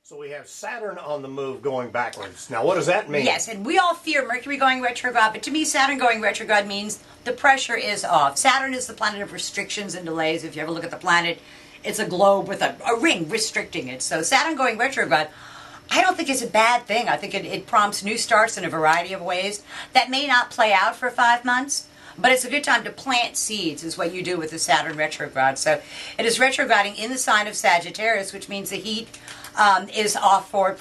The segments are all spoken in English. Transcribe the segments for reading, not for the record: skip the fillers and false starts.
So we have Saturn on the move going backwards. Now, what does that mean? Yes, and we all fear Mercury going retrograde, but to me, Saturn going retrograde means the pressure is off. Saturn is the planet of restrictions and delays. If you ever look at the planet, it's a globe with a ring restricting it. So Saturn going retrograde, I don't think it's a bad thing. I think it prompts new starts in a variety of ways that may not play out for 5 months. But it's a good time to plant seeds, is what you do with the Saturn retrograde. So it is retrograding in the sign of Sagittarius, which means the heat is off for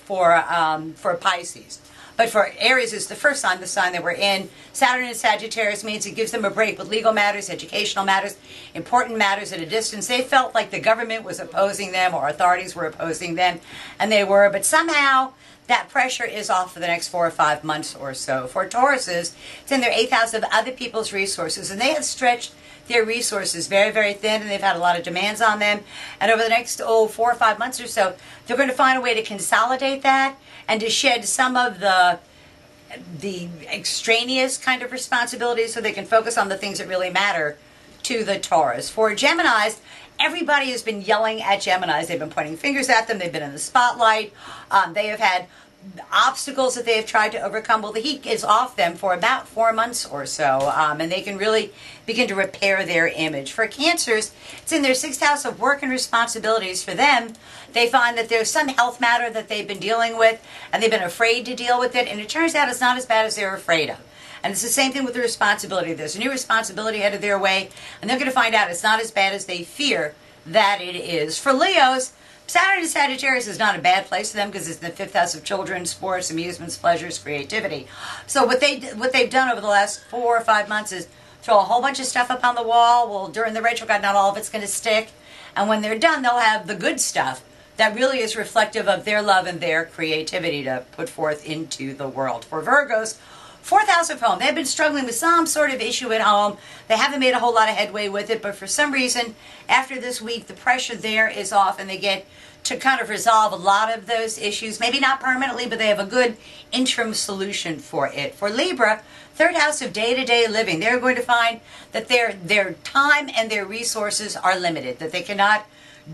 Pisces. But for Aries, it's the first sign, the sign that we're in. Saturn in Sagittarius means it gives them a break with legal matters, educational matters, important matters at a distance. They felt like the government was opposing them or authorities were opposing them, and they were. But somehow that pressure is off for the next 4 or 5 months or so. For Tauruses, it's in their 8th house of other people's resources, and they have stretched their resources very, very thin, and they've had a lot of demands on them. And over the next 4 or 5 months or so, they're going to find a way to consolidate that and to shed some of the extraneous kind of responsibilities so they can focus on the things that really matter to the Taurus. For Geminis, everybody has been yelling at Geminis. They've been pointing fingers at them. They've been in the spotlight. They have had obstacles that they have tried to overcome. Well, the heat is off them for about 4 months or so, and they can really begin to repair their image. For Cancers, it's in their 6th house of work and responsibilities. For them, they find that there's some health matter that they've been dealing with, and they've been afraid to deal with it, and it turns out it's not as bad as they're afraid of. And it's the same thing with the responsibility. There's a new responsibility headed their way, and they're going to find out it's not as bad as they fear that it is. For Leos, Saturn in Sagittarius is not a bad place for them because it's in the 5th house of children, sports, amusements, pleasures, creativity. So what they've done over the last 4 or 5 months is throw a whole bunch of stuff up on the wall. Well, during the retrograde, not all of it's going to stick. And when they're done, they'll have the good stuff that really is reflective of their love and their creativity to put forth into the world. For Virgos, 4th house of home. They've been struggling with some sort of issue at home. They haven't made a whole lot of headway with it, but for some reason, after this week, the pressure there is off and they get to kind of resolve a lot of those issues. Maybe not permanently, but they have a good interim solution for it. For Libra, 3rd house of day-to-day living. They're going to find that their time and their resources are limited, that they cannot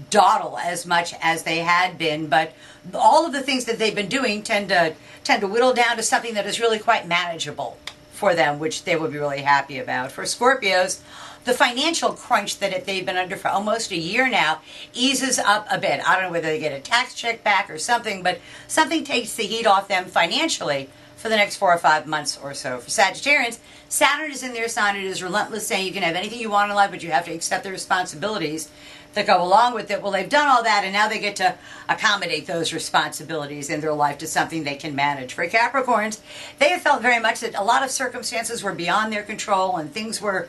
dawdle as much as they had been, but all of the things that they've been doing tend to whittle down to something that is really quite manageable for them, which they would be really happy about. For Scorpios, the financial crunch that they've been under for almost a year now eases up a bit. I don't know whether they get a tax check back or something, but something takes the heat off them financially for the next 4 or 5 months or so. For Sagittarians, Saturn is in their sign. It is relentless, saying you can have anything you want in life, but you have to accept the responsibilities that go along with it. Well, they've done all that, and now they get to accommodate those responsibilities in their life to something they can manage. For Capricorns, they have felt very much that a lot of circumstances were beyond their control, and things were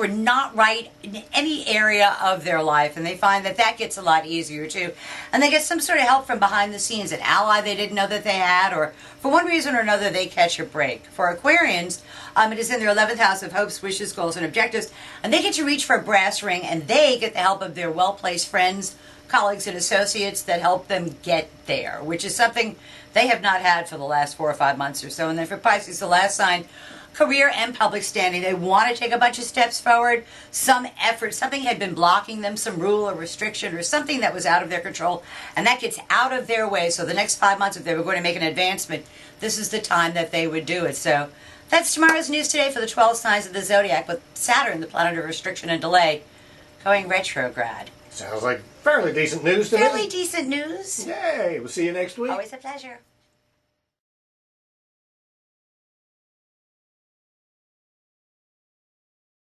not right in any area of their life, and they find that gets a lot easier too. And they get some sort of help from behind the scenes, an ally they didn't know that they had, or for one reason or another they catch a break. For Aquarians, it is in their 11th house of hopes, wishes, goals, and objectives, and they get to reach for a brass ring, and they get the help of their well-placed friends, colleagues, and associates that help them get there, which is something they have not had for the last 4 or 5 months or so. And then for Pisces, the last sign, career and public standing. They want to take a bunch of steps forward, some effort, something had been blocking them, some rule or restriction or something that was out of their control, and that gets out of their way. So the next 5 months, if they were going to make an advancement, this is the time that they would do it. So that's tomorrow's news today for the 12 signs of the zodiac, with Saturn, the planet of restriction and delay, going retrograde. Sounds like fairly decent news to me. Fairly decent news. Yay! We'll see you next week. Always a pleasure.